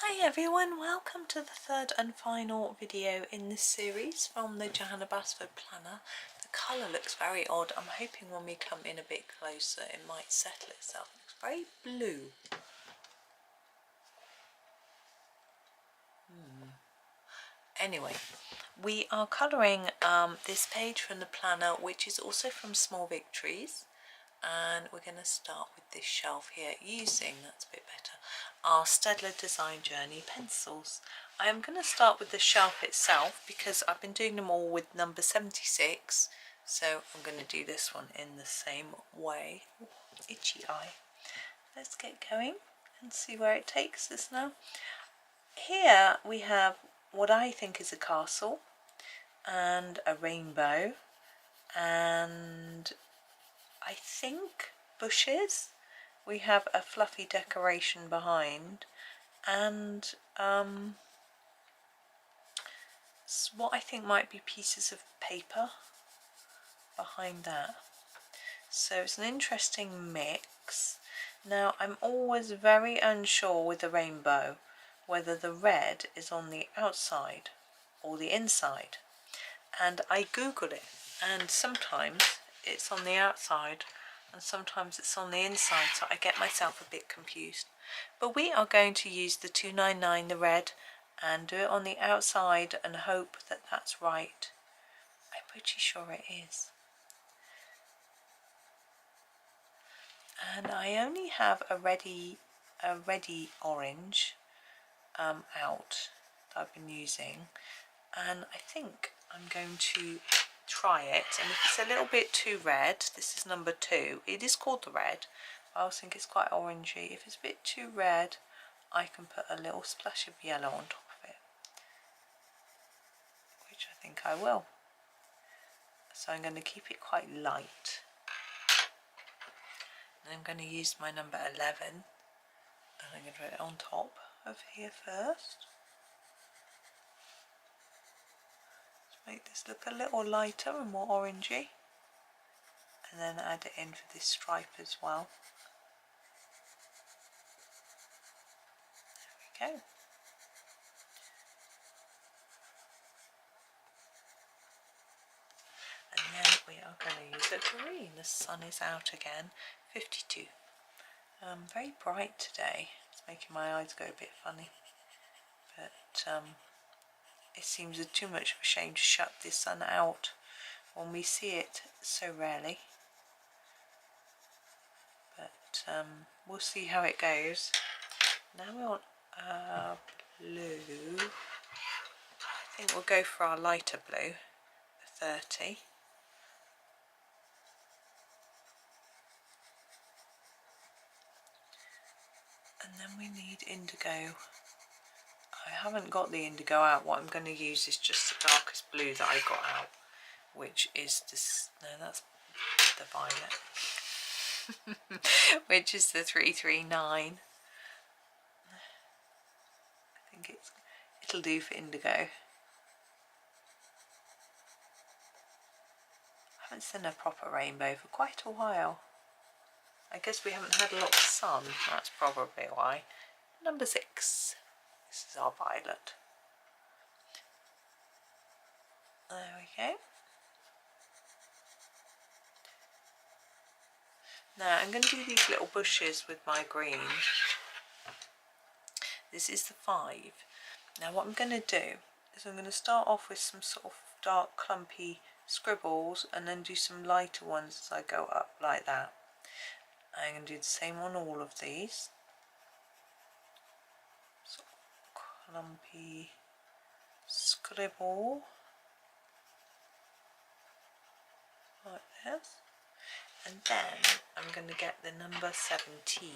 Hi everyone, welcome to the third and final video in this series from the Johanna Basford planner. The colour looks very odd. I'm hoping when we come in a bit closer it might settle itself. It looks very blue. Anyway, we are colouring this page from the planner, which is also from Small Victories. And we're going to start with this shelf here using, that's a bit better, our Staedtler Design Journey pencils. I am going to start with the shelf itself because I've been doing them all with number 76, so I'm going to do this one in the same way. Ooh, itchy eye. Let's get going and see where it takes us now. Here we have what I think is a castle and a rainbow and I think bushes. We have a fluffy decoration behind and what I think might be pieces of paper behind that. So it's an interesting mix. Now I'm always very unsure with the rainbow whether the red is on the outside or the inside, and I Google it and sometimes it's on the outside and sometimes it's on the inside, so I get myself a bit confused. But we are going to use the 299, the red, and do it on the outside and hope that that's right. I'm pretty sure it is. And I only have a ready orange out that I've been using, and I think I'm going to try it, and if it's a little bit too red, this is number 2, it is called the red, I also think it's quite orangey. If it's a bit too red I can put a little splash of yellow on top of it, which I think I will. So I'm going to keep it quite light, and I'm going to use my number 11 and I'm going to put it on top of here first. Make this look a little lighter and more orangey, and then add it in for this stripe as well. There we go. And then we are going to use a green. The sun is out again. 52. Very bright today. It's making my eyes go a bit funny, but it seems too much of a shame to shut the sun out when we see it so rarely. But we'll see how it goes. Now we want blue. I think we'll go for our lighter blue, the 30. And then we need indigo. I haven't got the indigo out. What I'm going to use is just the darkest blue that I got out, which is this, no, that's the violet, which is the 339. I think it'll do for indigo. I haven't seen a proper rainbow for quite a while. I guess we haven't had a lot of sun, that's probably why. Number 6. This is our violet. There we go. Now I'm going to do these little bushes with my green. This is the 5. Now what I'm going to do is I'm going to start off with some sort of dark clumpy scribbles and then do some lighter ones as I go up like that. I'm going to do the same on all of these. Sort of clumpy scribble like this, and then I'm going to get the number 17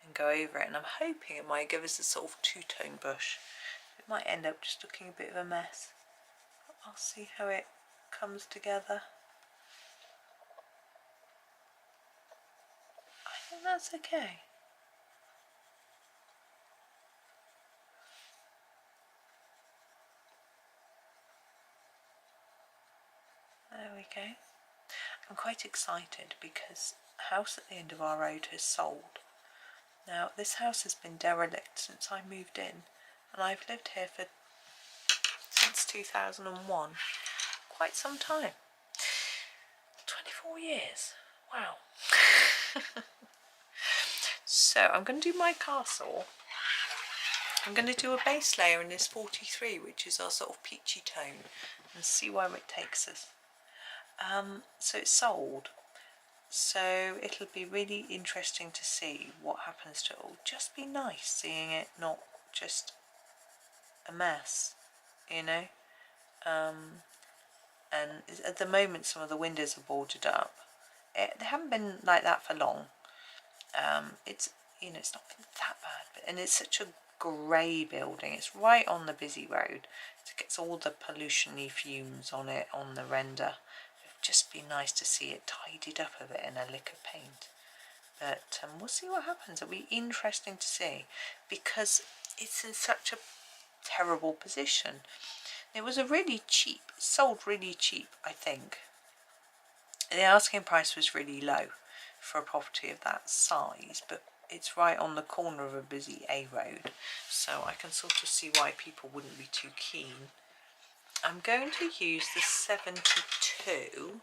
and go over it, and I'm hoping it might give us a sort of two-tone bush. It might end up just looking a bit of a mess. I'll see how it comes together. I think that's okay. There we go. I'm quite excited because the house at the end of our road has sold, Now this house has been derelict since I moved in, and I've lived here since 2001, quite some time. 24 years, wow. So I'm going to do my castle. I'm going to do a base layer in this 43, which is our sort of peachy tone, and see where it takes us. So it's sold, so it'll be really interesting to see what happens to it. It'll just be nice seeing it not just a mess, you know. And at the moment some of the windows are boarded up. They haven't been like that for long. It's, you know, it's not been that bad, and it's such a grey building. It's right on the busy road, so it gets all the pollution-y fumes on it on the render. It'd just be nice to see it tidied up a bit in a lick of paint. But we'll see what happens. It'll be interesting to see, because it's in such a terrible position. It was a really cheap, sold really cheap, I think. The asking price was really low for a property of that size, but it's right on the corner of a busy A road, so I can sort of see why people wouldn't be too keen. I'm going to use the 72.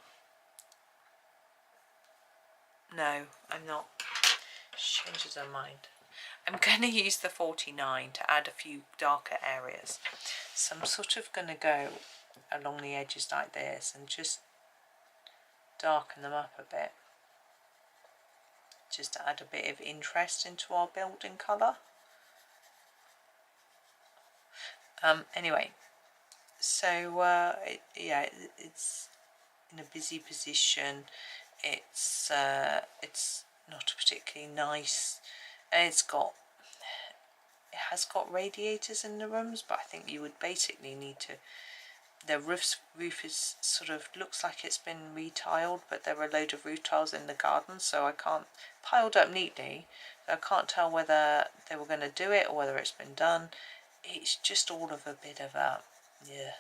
No, I'm not. She changes her mind. I'm going to use the 49 to add a few darker areas. So I'm sort of going to go along the edges like this and just darken them up a bit, just to add a bit of interest into our building colour. Anyway, so yeah, it's in a busy position. It's not particularly nice. It has got radiators in the rooms, but I think you would basically need to. The roof is sort of looks like it's been retiled, but there are a load of roof tiles in the garden, so I can't, piled up neatly, so I can't tell whether they were going to do it or whether it's been done. It's just all of a bit of a, yeah,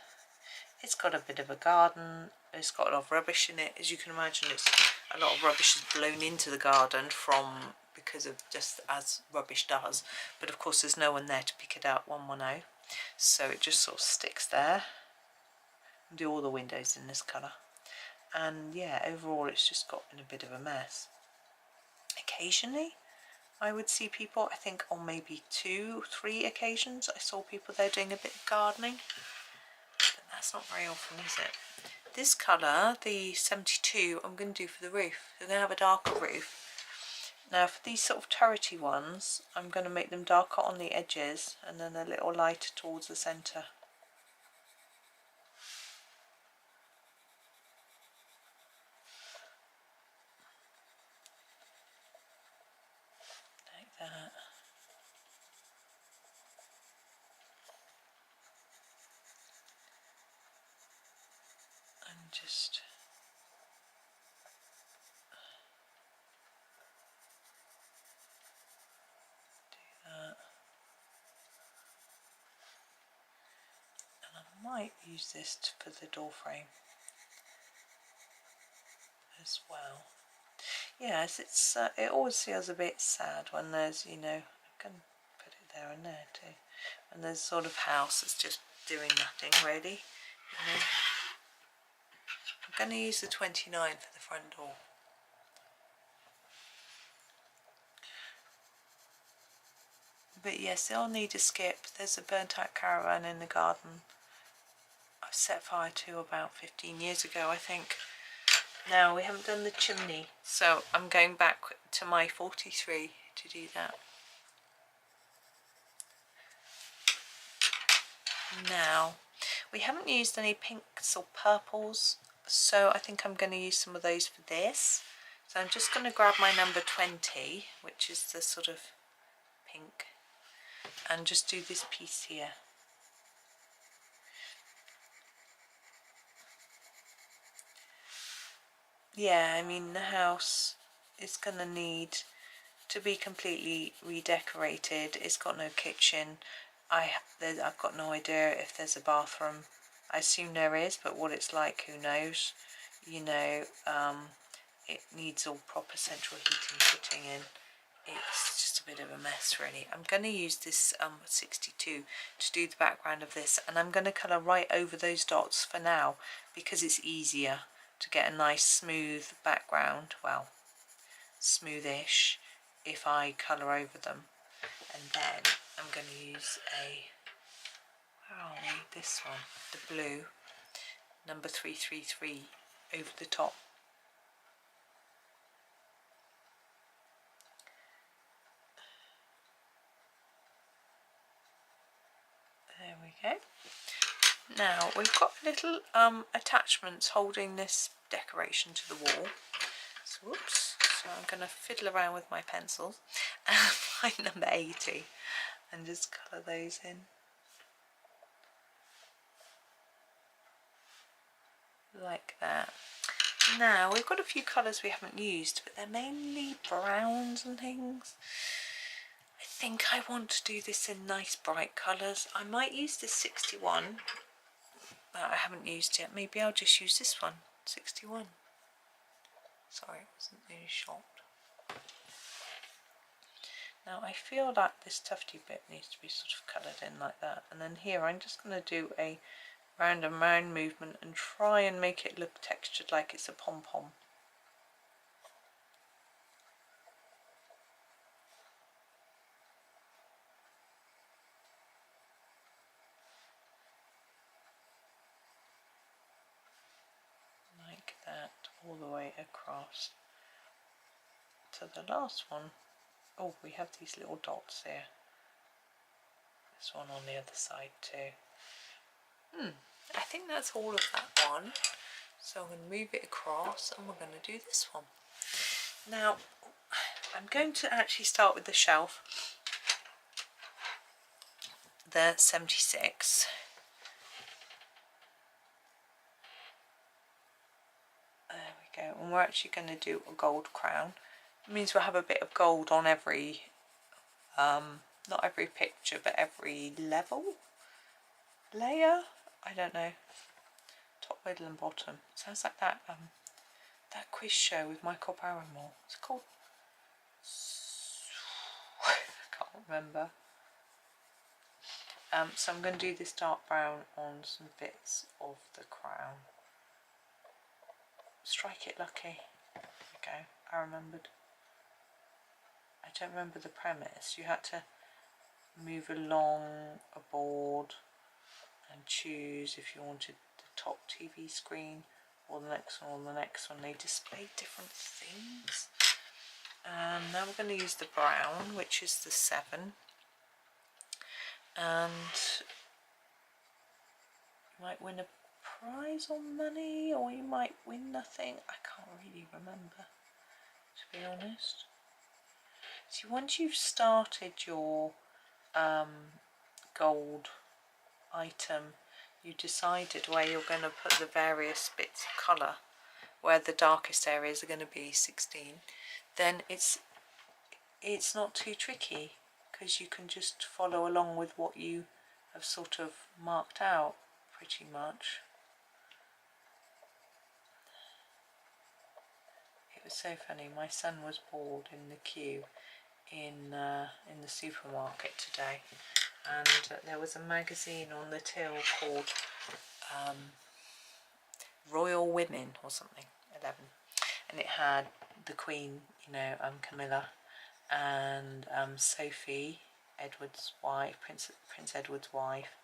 it's got a bit of a garden, it's got a lot of rubbish in it. As you can imagine, it's a lot of rubbish is blown into the garden because of just as rubbish does, but of course there's no one there to pick it up, 110, so it just sort of sticks there. Do all the windows in this colour, and yeah, overall it's just gotten a bit of a mess. Occasionally I would see people, I think on maybe 2-3 occasions I saw people there doing a bit of gardening, but that's not very often, is it? This colour, the 72, I'm going to do for the roof. We're going to have a darker roof. Now for these sort of turrety ones, I'm going to make them darker on the edges and then a little lighter towards the centre. Like that. And just do that. And I might use this for the door frame as well. Yes, it always feels a bit sad when there's, you know, I can put it there and there too, when there's sort of house that's just doing nothing really, you know. I'm going to use the 29 for the front door. But yes, they'll need a skip. There's a burnt out caravan in the garden I've set fire to about 15 years ago, I think. Now we haven't done the chimney, so I'm going back to my 43 to do that. Now we haven't used any pinks or purples, so I think I'm going to use some of those for this. So I'm just going to grab my number 20, which is the sort of pink, and just do this piece here. Yeah, I mean the house is going to need to be completely redecorated. It's got no kitchen. I've got no idea if there's a bathroom. I assume there is, but what it's like, who knows? You know, it needs all proper central heating putting in. It's just just a bit of a mess really. I'm going to use this 62 to do the background of this, and I'm going to colour right over those dots for now because it's easier to get a nice smooth background, well, smoothish, if I colour over them. And then I'm going to use where are we? This one, the blue, number 333 over the top. There we go. Now we've got little attachments holding this decoration to the wall. So, whoops. So I'm going to fiddle around with my pencils and find number 80 and just colour those in. Like that. Now we've got a few colours we haven't used, but they're mainly browns and things. I think I want to do this in nice bright colours. I might use this 61 that I haven't used yet. Maybe I'll just use this one, 61. Sorry, it wasn't really sharp. Now I feel like this tufty bit needs to be sort of coloured in like that, and then here I'm just going to do a round and round movement and try and make it look textured like it's a pom-pom. Like that all the way across to the last one. Oh, we have these little dots here. This one on the other side too. I think that's all of that one. So I'm going to move it across and we're going to do this one. Now, I'm going to actually start with the shelf. The 76. There we go. And we're actually going to do a gold crown. It means we'll have a bit of gold on every, not every picture, but every layer. I don't know. Top, middle and bottom. Sounds like that that quiz show with Michael Barrymore. It's called I can't remember. So I'm going to do this dark brown on some bits of the crown. Strike it lucky. There we go. I remembered. I don't remember the premise. You had to move along a board and choose if you wanted the top TV screen or the next one or the next one. They displayed different things. Now we're going to use the brown, which is the 7. And you might win a prize or money, or you might win nothing. I can't really remember, to be honest. So once you've started your gold item, you decided where you're going to put the various bits of colour, where the darkest areas are going to be 16, then it's not too tricky, because you can just follow along with what you have sort of marked out pretty much. It was so funny, my son was bored in the queue in the supermarket today, and there was a magazine on the till called Royal Women or something, 11, and it had the Queen, you know, Camilla, and Sophie, Edward's wife, Prince Edward's wife,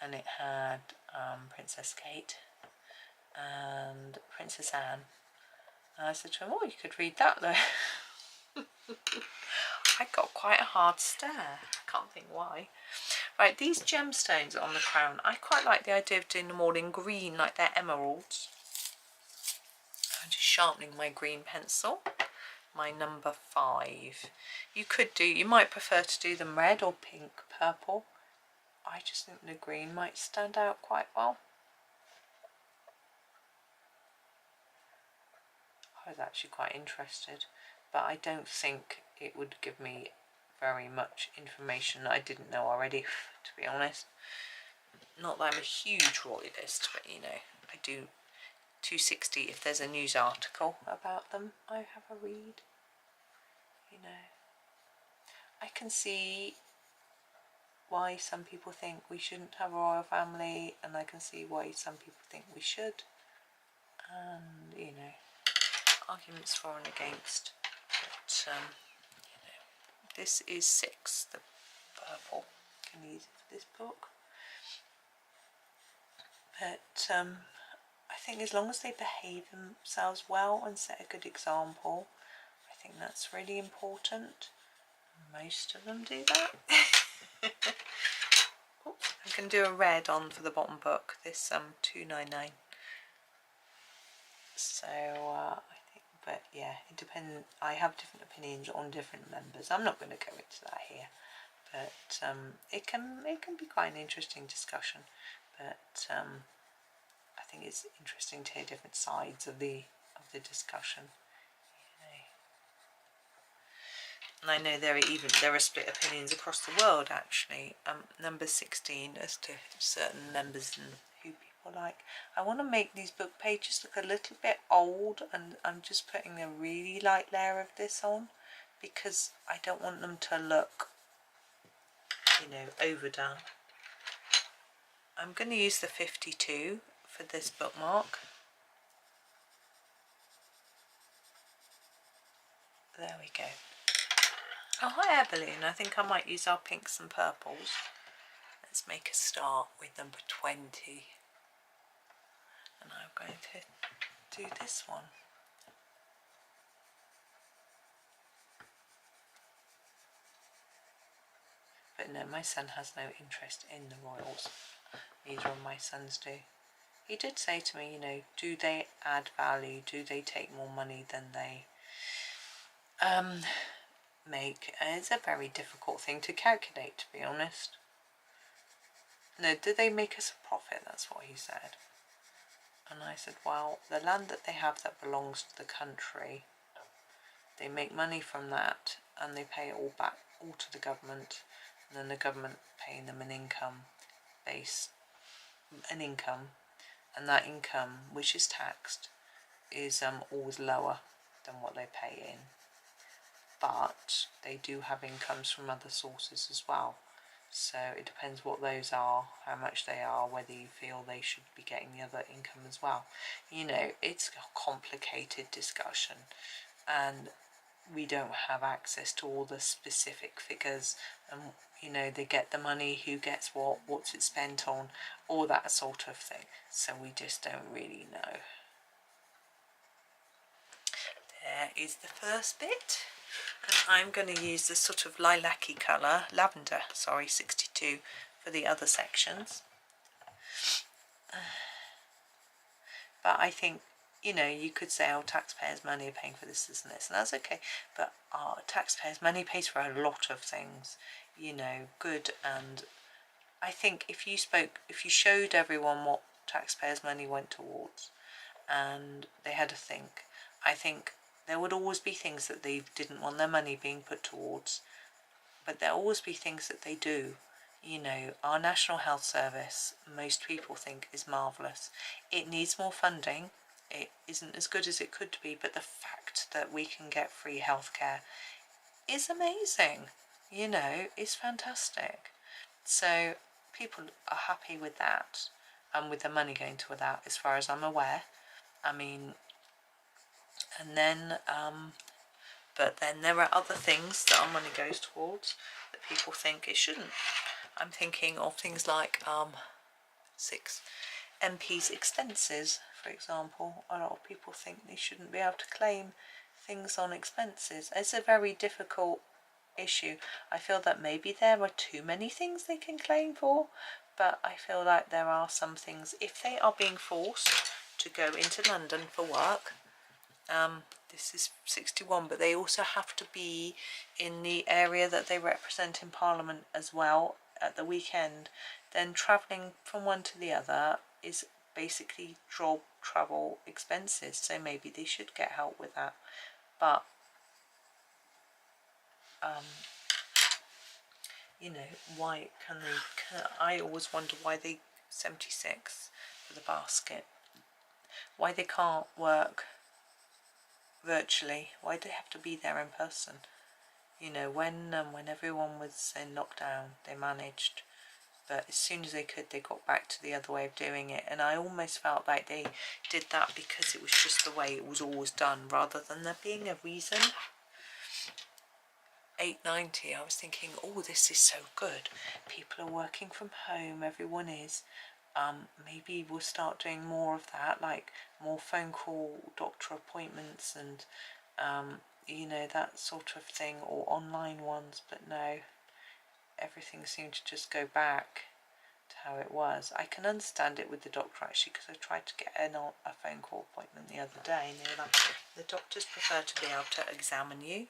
and it had Princess Kate and Princess Anne. And I said to him, oh, you could read that though. I got quite a hard stare. I can't think why. Right, these gemstones on the crown, I quite like the idea of doing them all in green, like they're emeralds. I'm just sharpening my green pencil, my number 5. You might prefer to do them red or pink, purple. I just think the green might stand out quite well. I was actually quite interested, but I don't think it would give me very much information that I didn't know already, to be honest. Not that I'm a huge royalist, but you know, I do 260 if there's a news article about them, I have a read, you know. I can see why some people think we shouldn't have a royal family, and I can see why some people think we should, and you know, arguments for and against. But you know, this is 6, the purple. Can use it for this book. But I think as long as they behave themselves well and set a good example, I think that's really important. Most of them do that. Oops, I can do a red on for the bottom book. This $2.99. So I think, but yeah, it depends. I have different opinions on different members. I'm not going to go into that here, but it can be quite an interesting discussion. But I think it's interesting to hear different sides of the discussion. And I know there are split opinions across the world actually. Number 16 as to certain members and who people like. I want to make these book pages look a little bit old, and I'm just putting a really light layer of this on because I don't want them to look, you know, overdone. I'm going to use the 52 for this bookmark. There we go. Oh, hi Evelyn. I think I might use our pinks and purples. Let's make a start with number 20. And I'm going to do this one. But no, my son has no interest in the royals. Neither of my sons do. He did say to me, you know, do they add value? Do they take more money than they make? And it's a very difficult thing to calculate, to be honest. No, do they make us a profit? That's what he said. And I said, well, the land that they have that belongs to the country, they make money from that and they pay it all back, all to the government, and then the government paying them an income, and that income, which is taxed, is always lower than what they pay in. But they do have incomes from other sources as well. So it depends what those are, how much they are, whether you feel they should be getting the other income as well. You know, it's a complicated discussion, and we don't have access to all the specific figures, and you know, they get the money, who gets what, what's it spent on, all that sort of thing. So we just don't really know. There is the first bit, and I'm going to use this sort of lilac-y colour, lavender, sorry, 62, for the other sections. But I think, you know, you could say, oh, taxpayers' money are paying for this, this and this, and that's okay. But taxpayers' money pays for a lot of things, you know, good. And I think if you showed everyone what taxpayers' money went towards, and they had to think, I think there would always be things that they didn't want their money being put towards, but there'll always be things that they do. You know, our National Health Service, most people think is marvellous. It needs more funding. It isn't as good as it could be, but the fact that we can get free healthcare is amazing. You know, it's fantastic. So people are happy with that, and with the money going to that, as far as I'm aware. I mean, and then but then there are other things that our money goes towards that people think it shouldn't. I'm thinking of things like 6 MPs' expenses, for example. A lot of people think they shouldn't be able to claim things on expenses. It's a very difficult issue. I feel that maybe there are too many things they can claim for, but I feel like there are some things, if they are being forced to go into London for work, this is 61, but they also have to be in the area that they represent in Parliament as well at the weekend, then travelling from one to the other is basically job travel expenses, so maybe they should get help with that. But you know, why can they, I always wonder why they, 76 for the basket, why they can't work virtually, why do they have to be there in person? You know, when everyone was in lockdown, they managed, but as soon as they could, they got back to the other way of doing it. And I almost felt like they did that because it was just the way it was always done, rather than there being a reason. 890, I was thinking, oh, this is so good. People are working from home, everyone is. Maybe we'll start doing more of that, like more phone call doctor appointments and you know, that sort of thing, or online ones. But no, everything seemed to just go back to how it was. I can understand it with the doctor actually, because I tried to get a phone call appointment the other day, and they were like, the doctors prefer to be able to examine you.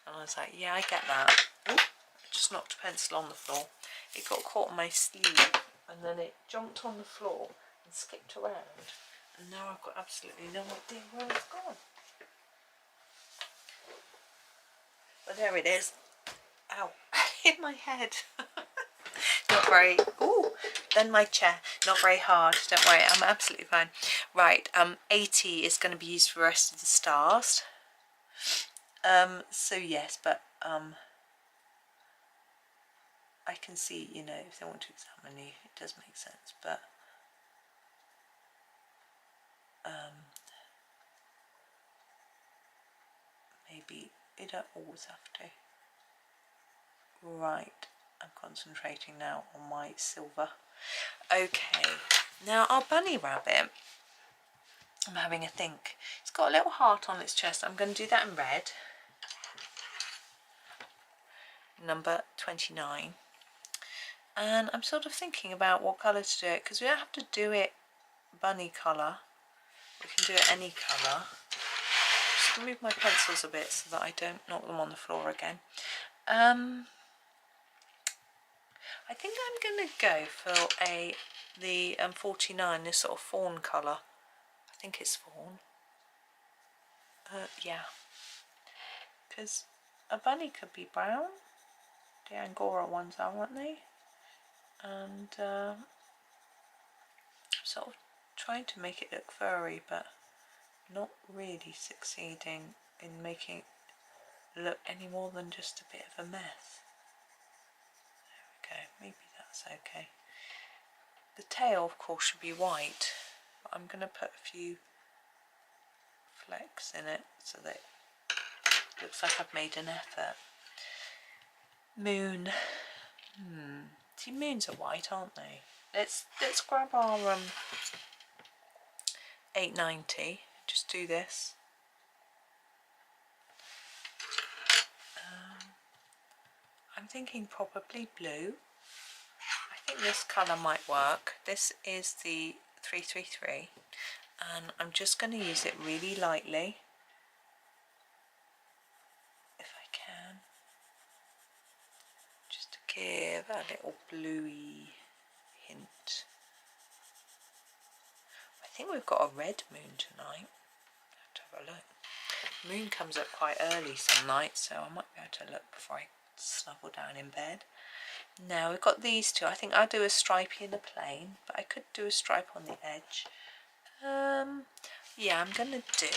And I was like, yeah, I get that. Ooh, I just knocked a pencil on the floor. It got caught on my sleeve, and then it jumped on the floor and skipped around, and now I've got absolutely no idea where it's gone. But there it is. Ow, hit my head. Not very, ooh, then my chair, not very hard, don't worry, I'm absolutely fine. Right, 80 is going to be used for the rest of the stars. So yes, but I can see, you know, if they want to examine you, it does make sense, but maybe you don't always have to. Right, I'm concentrating now on my silver. Okay, now our bunny rabbit, I'm having a think. It's got a little heart on its chest. I'm going to do that in red. Number 29. And I'm sort of thinking about what colour to do it, because we don't have to do it bunny colour. We can do it any colour. Just move my pencils a bit so that I don't knock them on the floor again. I think I'm going to go for the 49, this sort of fawn colour. I think it's fawn. Yeah. Because a bunny could be brown. The Angora ones are, aren't they? And sort of trying to make it look furry, but not really succeeding in making it look any more than just a bit of a mess. There we go, maybe that's okay. The tail, of course, should be white, but I'm going to put a few flecks in it so that it looks like I've made an effort. Moon. See, moons are white, aren't they? Let's grab our 890. Just do this. I'm thinking probably blue. I think this colour might work. This is the 333, and I'm just going to use it really lightly, if I can, just to give a little bluey hint. I think we've got a red moon tonight. Have to have a look. Moon comes up quite early some nights, so I might be able to look before I snuggle down in bed. Now we've got these two. I think I'll do a stripey and a plain, but I could do a stripe on the edge. Yeah, I'm going to do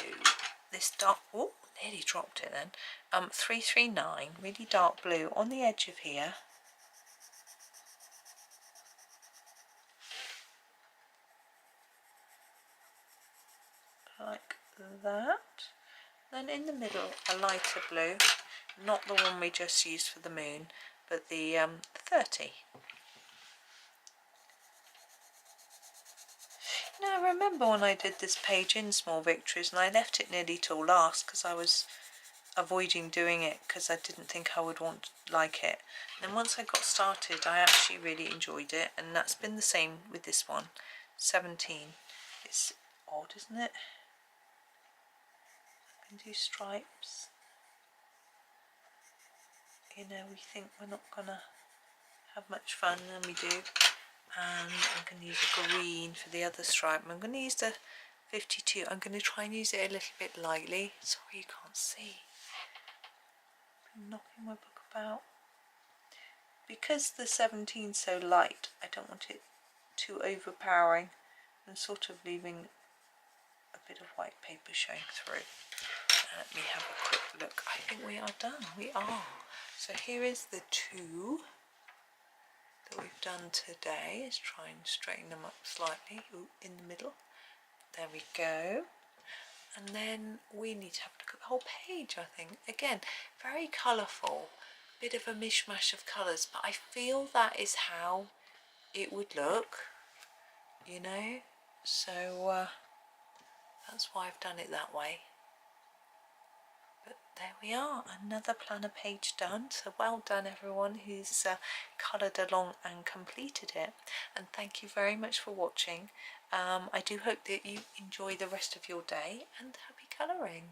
this dark, oh, nearly dropped it then, 339, really dark blue on the edge of here. Like that. Then in the middle, a lighter blue, not the one we just used for the moon, but the 30. Now I remember when I did this page in Small Victories, and I left it nearly till last because I was avoiding doing it because I didn't think I would want to like it. And then once I got started, I actually really enjoyed it, and that's been the same with this one. 17. It's odd, isn't it? I can do stripes. You know, we think we're not gonna have much fun, and we do. And I'm going to use a green for the other stripe. I'm going to use the 52. I'm going to try and use it a little bit lightly. Sorry you can't see. I'm knocking my book about. Because the 17's so light, I don't want it too overpowering, and sort of leaving a bit of white paper showing through. Let me have a quick look. I think we are done. We are. So here is the two that we've done today. Let's try and straighten them up slightly. Ooh, in the middle. There we go. And then we need to have a look at the whole page, I think. Again, very colourful, bit of a mishmash of colours, but I feel that is how it would look, you know. So that's why I've done it that way. But there we are, another planner page done. So well done everyone who's coloured along and completed it, and thank you very much for watching. I do hope that you enjoy the rest of your day, and happy colouring.